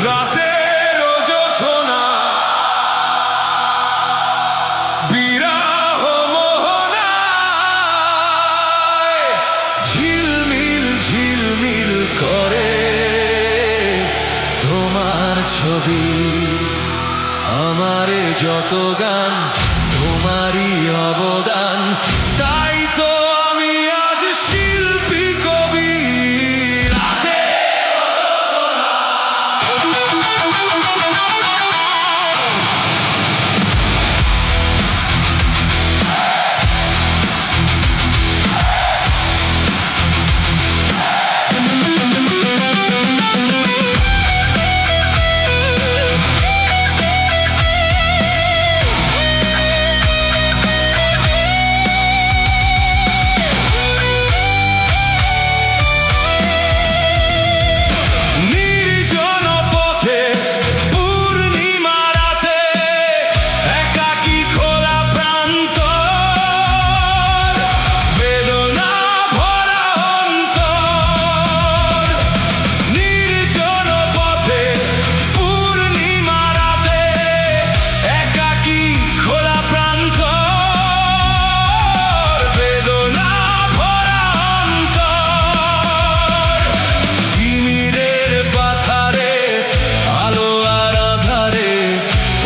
রাতের জোছনা বিরহ মোহনায় ঝিলমিল ঝিলমিল করে তোমার ছবি। আমারে যত গান তোমারই অবদান, তাই তো আমি আজ শিল্পী কবি।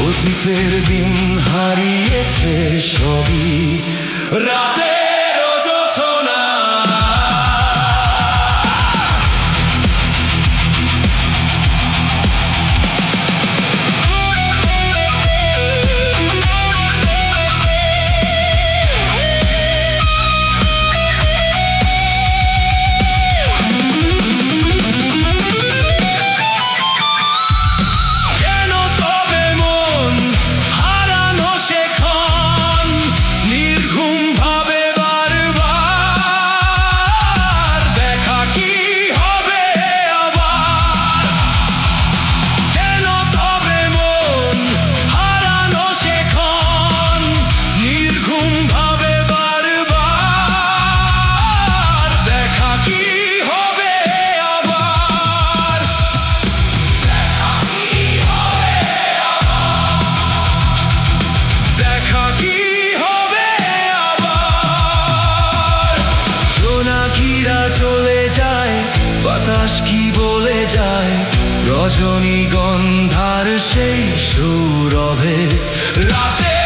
অতীতের দিন হারিয়েছে সবই রাতের জোছনা। চলে যায় বাতাস কি বলে যায়, রজনীগন্ধার সেই সৌরভে রাতে